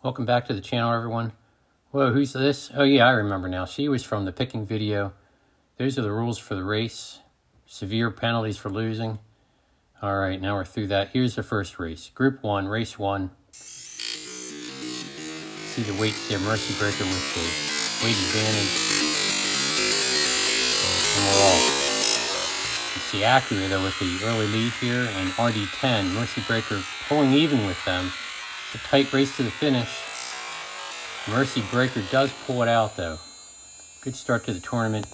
Welcome back to the channel, everyone. Whoa, who's this? Oh yeah, I remember now. She was from the picking video. Those are the rules for the race. Severe penalties for losing. All right, now we're through that. Here's the first race. Group 1, race 1. See the weights there, Mercy Breaker with the weight advantage. And we're off. You see Acura though with the early lead here, and RD10, Mercy Breaker pulling even with them. It's a tight race to the finish. Mercy Breaker does pull it out though. Good start to the tournament.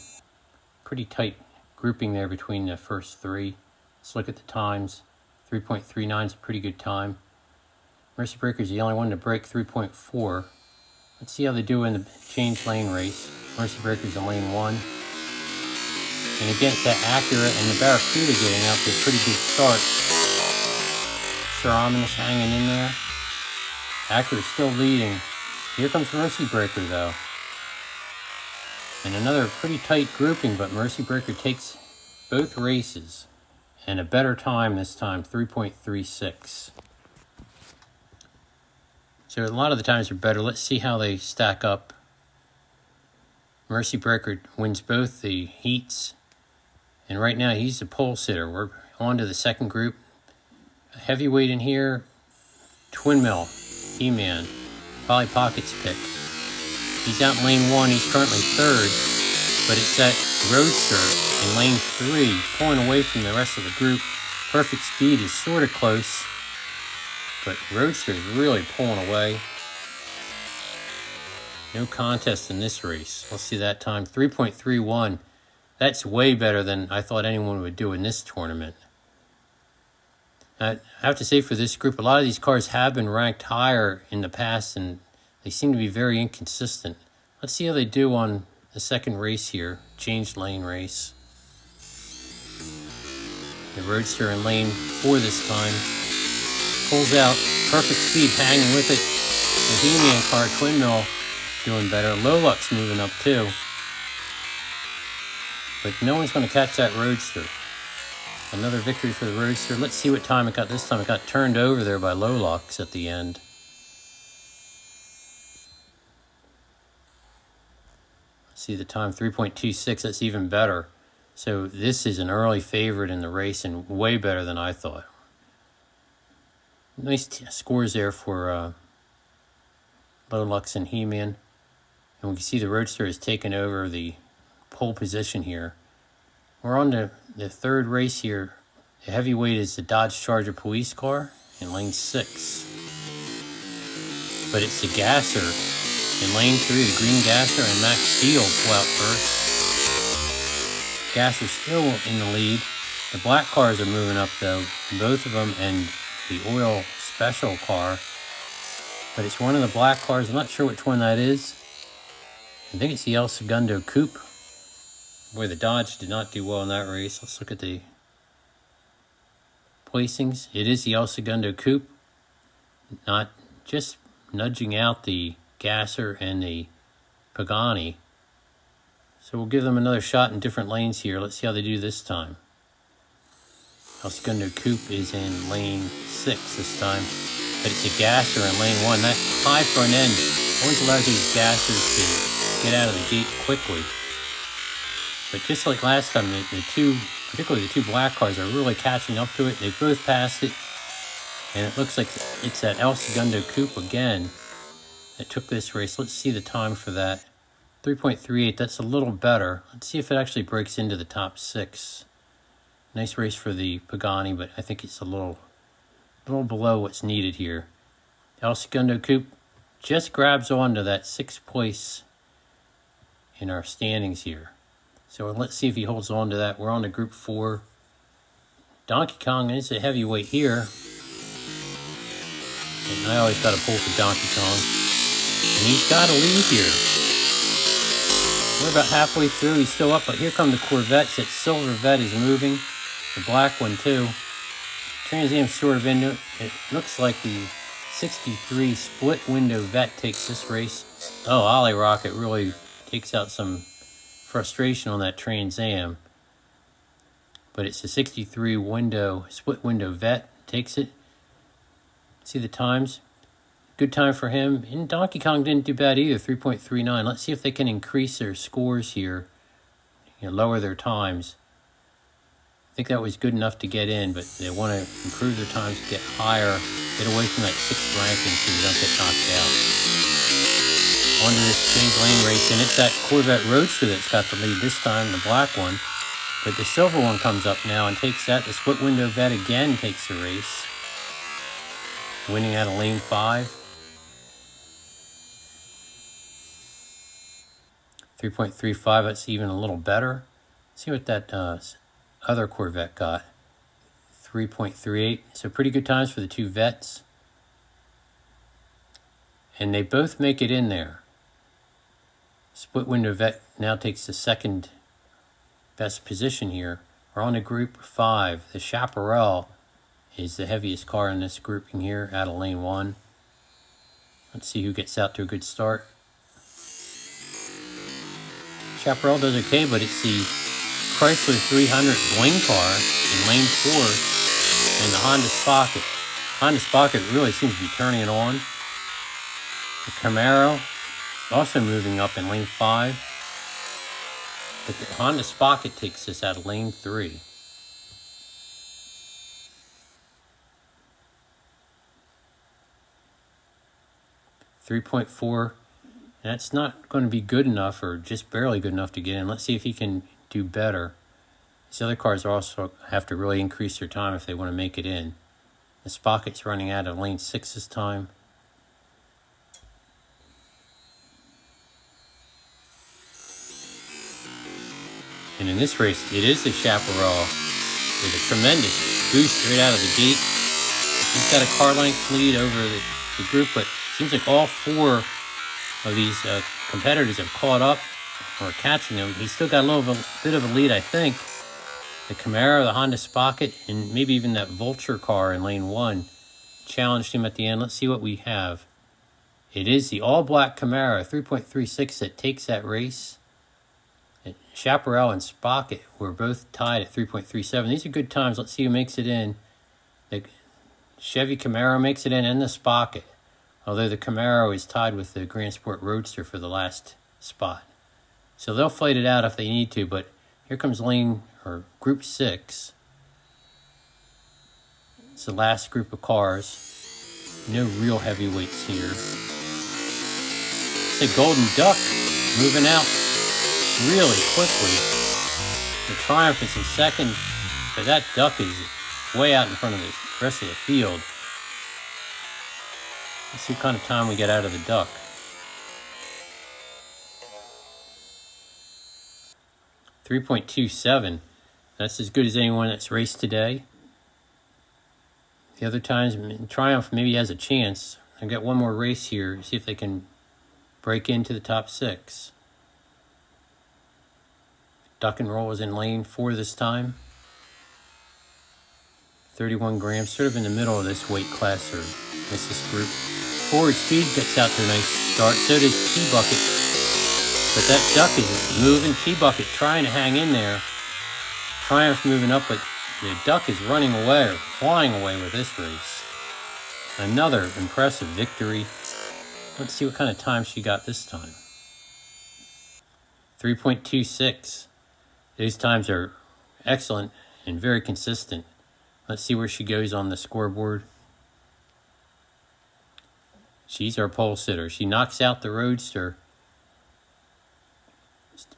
Pretty tight grouping there between the first three. Let's look at the times. 3.39 is a pretty good time. Mercy Breaker is the only one to break 3.4. Let's see how they do in the change lane race. Mercy Breaker is in lane 1. And against that Acura and the Barracuda getting out to a pretty good start. Sir Ominous hanging in there. Acura still leading. Here comes Mercy Breaker though. And another pretty tight grouping, but Mercy Breaker takes both races. And a better time this time, 3.36. So a lot of the times are better. Let's see how they stack up. Mercy Breaker wins both the heats. And right now he's the pole sitter. We're on to the second group. A heavyweight in here, Twin Mill, He-Man, Polly Pocket's pick. He's out in lane 1. He's currently third. But it's that Roadster in lane 3, pulling away from the rest of the group. Perfect Speed is sort of close, but Roadster is really pulling away. No contest in this race. Let's see that time, 3.31. That's way better than I thought anyone would do in this tournament. I have to say for this group, a lot of these cars have been ranked higher in the past, and they seem to be very inconsistent. Let's see how they do on the second race here, changed lane race. The Roadster in lane 4 this time. Pulls out, Perfect Speed hanging with it. The He-Man car, Twin Mill, doing better. Lolux moving up too. But no one's going to catch that Roadster. Another victory for the Roadster. Let's see what time it got this time. It got turned over there by Lolux at the end. See the time, 3.26. That's even better. So this is an early favorite in the race and way better than I thought. Nice scores there for Lolux and He-Man. And we can see the Roadster has taken over the pole position here. We're on to the third race here. The heavyweight is the Dodge Charger police car in lane 6. But it's the Gasser in lane 3, the green Gasser, and Max Steel pull out first. Gasser still in the lead. The black cars are moving up though, both of them, and the oil special car. But it's one of the black cars. I'm not sure which one that is. I think it's the El Segundo Coupe. Boy, the Dodge did not do well in that race. Let's look at the placings. It is the El Segundo Coupe. Not just nudging out the Gasser and the Pagani. So we'll give them another shot in different lanes here. Let's see how they do this time. El Segundo Coupe is in lane 6 this time. But it's a Gasser in lane 1. That high front end always allows these Gassers to get out of the gate quickly. But just like last time, particularly the two black cars, are really catching up to it. They've both passed it. And it looks like it's that El Segundo Coupe again that took this race. Let's see the time for that. 3.38, that's a little better. Let's see if it actually breaks into the top 6. Nice race for the Pagani, but I think it's a little below what's needed here. El Segundo Coupe just grabs onto that 6th place in our standings here. So let's see if he holds on to that. We're on to Group 4. Donkey Kong is a heavyweight here. And I always got to pull for Donkey Kong. And he's got a lead here. We're about halfway through. He's still up, but here come the Corvettes. That silver Vet is moving. The black one too. Trans Am's sort of into it. It looks like the 63 split window Vet takes this race. Oh, Ollie Rocket really takes out some frustration on that Trans Am. But it's a 63 split window Vet takes it. See the times? good time for him. And Donkey Kong didn't do bad either, 3.39. Let's see if they can increase their scores here, lower their times. I think that was good enough to get in, but they want to improve their times, get higher, get away from that 6th ranking so you don't get knocked out. On to this change lane race, and it's that Corvette Roadster that's got the lead this time, the black one. But the silver one comes up now and takes that. The split window Vet again takes the race, winning out of lane 5. 3.35, that's even a little better. Let's see what that other Corvette got. 3.38, so pretty good times for the two Vets. And they both make it in there. Split window Vet now takes the 2nd best position here. We're on to group 5. The Chaparral is the heaviest car in this grouping here, out of lane 1. Let's see who gets out to a good start. Chaparral does okay, but it's the Chrysler 300 bling car in lane 4 and the Honda Sprocket. Honda Sprocket really seems to be turning it on. The Camaro also moving up in lane 5. But the Honda Sprocket takes this out of lane 3. .4. That's not going to be good enough, or just barely good enough to get in. Let's see if he can do better. These other cars also have to really increase their time if they want to make it in. The Sprocket's running out of lane 6 this time. And in this race, it is the Chaparral with a tremendous boost right out of the gate. He's got a car length lead over the group, but it seems like all 4 of these competitors have caught up or catching him. He's still got a little bit of a lead, I think. The Camaro, the Honda Sprocket, and maybe even that Vulture car in lane 1 challenged him at the end. Let's see what we have. It is the all-black Camaro, 3.36, that takes that race. Chaparral and Sprocket were both tied at 3.37. These are good times. Let's see who makes it in. The Chevy Camaro makes it in, and the Sprocket. Although the Camaro is tied with the Grand Sport Roadster for the last spot. So they'll fight it out if they need to, but here comes group 6. It's the last group of cars. No real heavyweights here. It's a Golden Duck moving out really quickly. The Triumph is in 2nd, but that Duck is way out in front of the rest of the field. Let's see what kind of time we get out of the Duck. .27. That's as good as anyone that's raced today. The other times, Triumph maybe has a chance. I've got one more race here. See if they can break into the top 6. Duck and Roll is in lane 4 this time. 31 grams, sort of in the middle of this weight class or this group. Forward Speed gets out to a nice start. So does T-Bucket. But that Duck is moving. T-Bucket trying to hang in there. Triumph moving up, but the Duck is running away, or flying away with this race. Another impressive victory. Let's see what kind of time she got this time. 3.26. These times are excellent and very consistent. Let's see where she goes on the scoreboard. She's our pole sitter. She knocks out the Roadster.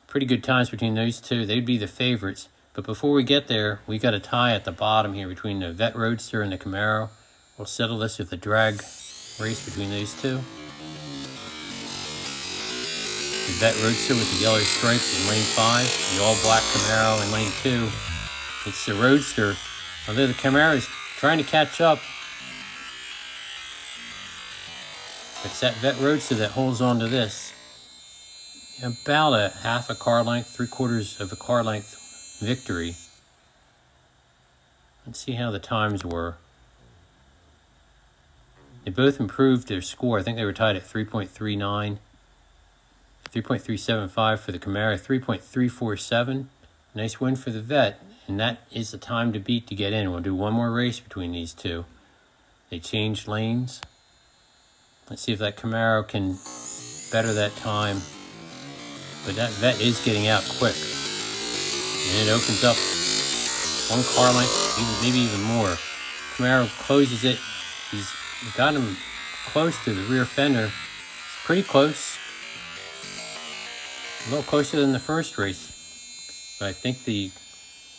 Pretty good times between those two. They'd be the favorites. But before we get there, we got a tie at the bottom here between the Vet Roadster and the Camaro. We'll settle this with a drag race between those two. The Vet Roadster with the yellow stripes in lane 5. The all-black Camaro in lane 2. It's the Roadster. Although the Camaro is trying to catch up, it's that Vet Roadster that holds on to this. About a half a car length, 3/4 of a car length victory. Let's see how the times were. They both improved their score. I think they were tied at 3.39. 3.375 for the Camaro, 3.347. Nice win for the Vet, and that is the time to beat to get in. We'll do one more race between these two. They changed lanes. Let's see if that Camaro can better that time. But that vet is getting out quick. And it opens up 1 car length, maybe even more. Camaro closes it. He's got him close to the rear fender. It's pretty close. A little closer than the first race. But I think the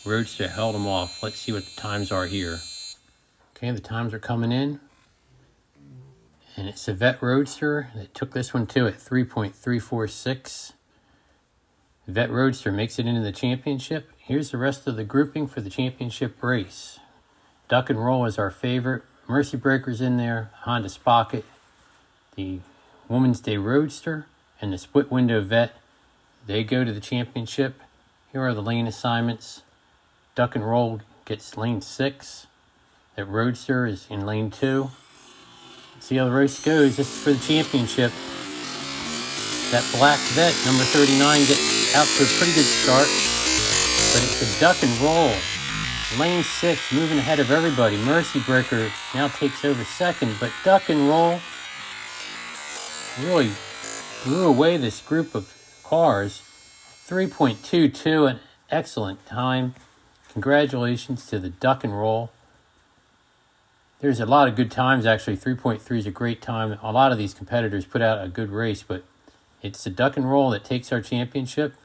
Roadster held him off. Let's see what the times are here. Okay, the times are coming in. And it's a Vet Roadster that took this one too at 3.346. Vet Roadster makes it into the championship. Here's the rest of the grouping for the championship race. Duck and Roll is our favorite. Mercy Breaker's in there. Honda Spocket. The Woman's Day Roadster and the Split Window Vet. They go to the championship. Here are the lane assignments. Duck and Roll gets lane 6. That Roadster is in lane 2. See how the race goes. This is for the championship. That black Vet, number 39, gets out to a pretty good start. But it's a Duck and Roll. Lane 6, moving ahead of everybody. Mercy Breaker now takes over second. But Duck and Roll really blew away this group of cars. 3.22, an excellent time. Congratulations to the Duck and Roll. There's a lot of good times, actually. 3.3 is a great time. A lot of these competitors put out a good race, but it's the Duck and Roll that takes our championship.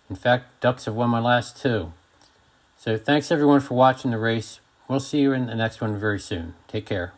In fact, Ducks have won my last 2. So thanks everyone for watching the race. We'll see you in the next one very soon. Take care.